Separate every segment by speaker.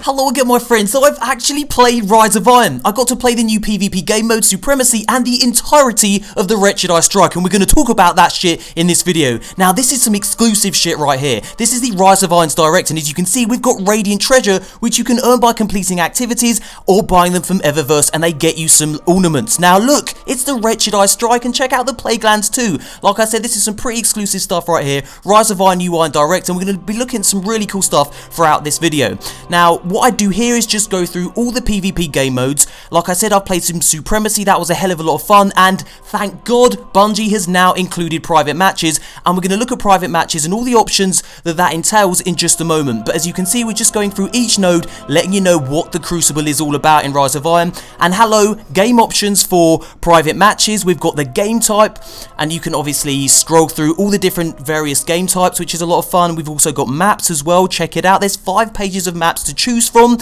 Speaker 1: Hello again my friends, so I've actually played Rise of Iron. I got to play the new PvP game mode, Supremacy, and the entirety of the Wretched Eye strike, and we're going to talk about that shit in this video. Now this is some exclusive shit right here. This is the Rise of Iron's direct, and as you can see we've got Radiant Treasure, which you can earn by completing activities or buying them from Eververse, and they get you some ornaments. Now look, it's the Wretched Eye strike, and check out the Plaguelands too. Like I said, this is some pretty exclusive stuff right here. Rise of Iron UI direct, and we're going to be looking at some really cool stuff throughout this video. Now what I do here is just go through all the PvP game modes. Like I said, I've played some Supremacy, that was a hell of a lot of fun, and thank God Bungie has now included private matches, and we're going to look at private matches and all the options that entails in just a moment. But as you can see, we're just going through each node, letting you know what the Crucible is all about in Rise of Iron. And hello, game options for private matches. We've got the game type, and you can obviously scroll through all the different various game types, which is a lot of fun. We've also got maps as well, check it out. There's 5 pages of maps to choose from.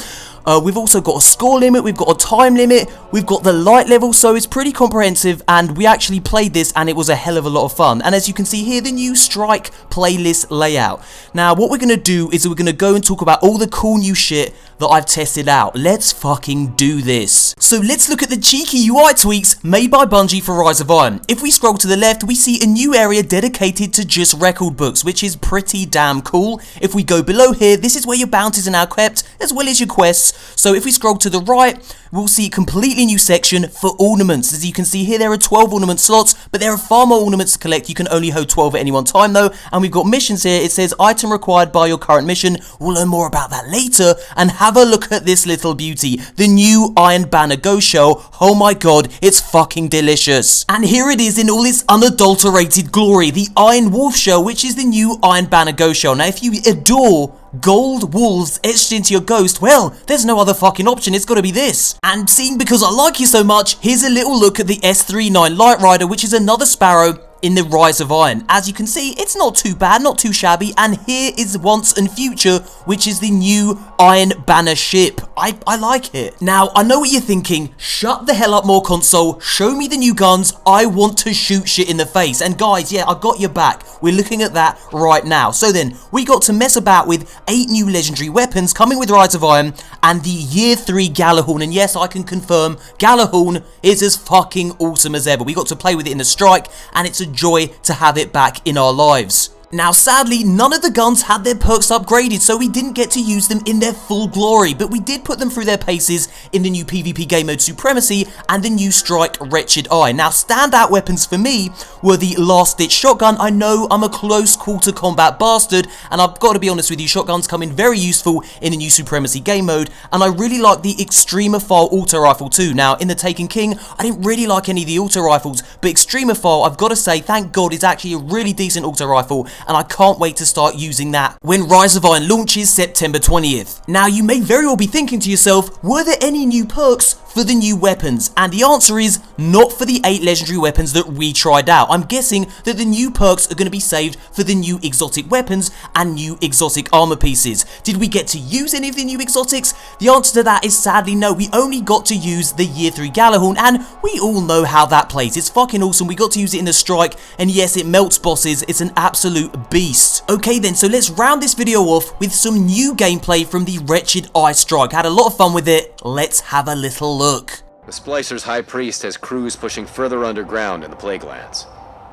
Speaker 1: We've also got a score limit, we've got a time limit, we've got the light level, so it's pretty comprehensive, and we actually played this and it was a hell of a lot of fun. And as you can see here, the new strike playlist layout. Now what we're going to do is we're going to go and talk about all the cool new shit that I've tested out. Let's fucking do this. So let's look at the cheeky UI tweaks made by Bungie for Rise of Iron. If we scroll to the left, we see a new area dedicated to just record books, which is pretty damn cool. If we go below here, this is where your bounties are now kept, as well as your quests. So if we scroll to the right, we'll see a completely new section for ornaments. As you can see here, there are 12 ornament slots, but there are far more ornaments to collect. You can only hold 12 at any one time though. And we've got missions here. It says item required by your current mission. We'll learn more about that later. And have a look at this little beauty, the new Iron Banner Ghost Shell. Oh my god, it's fucking delicious. And here it is in all its unadulterated glory, the Iron Wolf Shell, which is the new Iron Banner Ghost Shell. Now if you adore gold wolves etched into your ghost, well, there's no other fucking option, it's gotta be this. And seeing because I like you so much, here's a little look at the S39 Light Rider, which is another Sparrow in the Rise of Iron. As you can see, it's not too bad, not too shabby, and here is Once and Future, which is the new Iron Banner ship. I like it. Now, I know what you're thinking, shut the hell up MoreConsole, show me the new guns, I want to shoot shit in the face. And guys, yeah, I got your back, we're looking at that right now. So then, we got to mess about with 8 new legendary weapons coming with Rise of Iron, and the Year 3 Gjallarhorn, and yes, I can confirm, Gjallarhorn is as fucking awesome as ever. We got to play with it in the strike, and it's a joy to have it back in our lives. Now sadly, none of the guns had their perks upgraded, so we didn't get to use them in their full glory, but we did put them through their paces in the new PvP game mode Supremacy and the new strike Wretched Eye. Now standout weapons for me were the Last Ditch Shotgun. I know I'm a close quarter combat bastard, and I've got to be honest with you, shotguns come in very useful in the new Supremacy game mode, and I really like the Extremophile auto rifle too. Now in the Taken King, I didn't really like any of the auto rifles, but Extremophile, I've got to say, thank God, is actually a really decent auto rifle, and I can't wait to start using that when Rise of Iron launches September 20th. Now you may very well be thinking to yourself, were there any new perks for the new weapons? And the answer is not for the 8 legendary weapons that we tried out. I'm guessing that the new perks are going to be saved for the new exotic weapons and new exotic armor pieces. Did we get to use any of the new exotics? The answer to that is sadly no. We only got to use the Year 3 Gjallarhorn, and we all know how that plays. It's fucking awesome. We got to use it in the strike, and yes, it melts bosses. It's an absolute beast. Okay then, so let's round this video off with some new gameplay from the Wretched Eye strike. Had a lot of fun with it. Let's have a little look.
Speaker 2: The Splicer's High Priest has crews pushing further underground in the Plaguelands.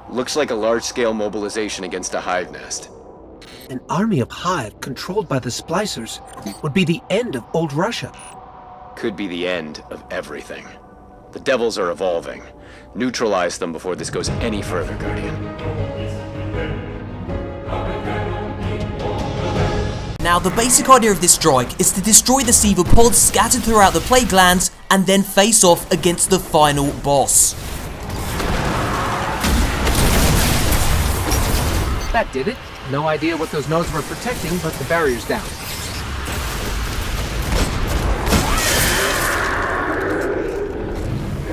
Speaker 2: Looks like a large-scale mobilization against a hive nest.
Speaker 3: An army of hive controlled by the Splicers would be the end of old Russia.
Speaker 2: Could be the end of everything. The Devils are evolving. Neutralize them before this goes any further, Guardian.
Speaker 1: Now the basic idea of this strike is to destroy the Seaver pods scattered throughout the Plaguelands and then face off against the final boss.
Speaker 3: That did it. No idea what those nodes were protecting, but the barrier's down.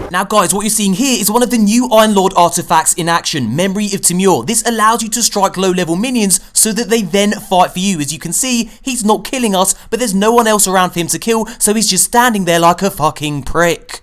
Speaker 1: Now guys, what you're seeing here is one of the new Iron Lord artifacts in action, Memory of Timur. This allows you to strike low level minions so that they then fight for you. As you can see, he's not killing us, but there's no one else around for him to kill, so he's just standing there like a fucking prick.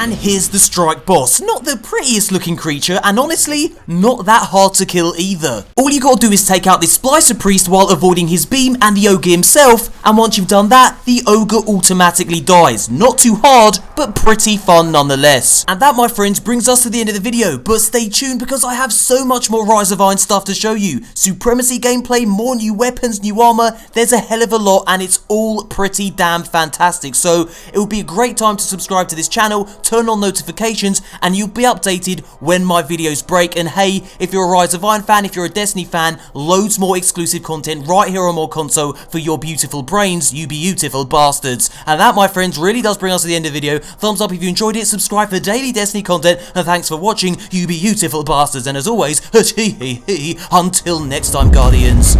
Speaker 1: And here's the strike boss. Not the prettiest looking creature, and honestly, not that hard to kill either. All you gotta do is take out this Splicer Priest while avoiding his beam and the ogre himself, and once you've done that, the ogre automatically dies. Not too hard, but pretty fun nonetheless. And that, my friends, brings us to the end of the video, but stay tuned because I have so much more Rise of Iron stuff to show you. Supremacy gameplay, more new weapons, new armor, there's a hell of a lot, and it's all pretty damn fantastic. So it would be a great time to subscribe to this channel, turn on notifications, and you'll be updated when my videos break. And hey, if you're a Rise of Iron fan, if you're a Destiny fan, loads more exclusive content right here on MoreConsole for your beautiful brains, you beautiful bastards. And that, my friends, really does bring us to the end of the video. Thumbs up if you enjoyed it, subscribe for daily Destiny content, and thanks for watching, you beautiful bastards. And as always, until next time, Guardians.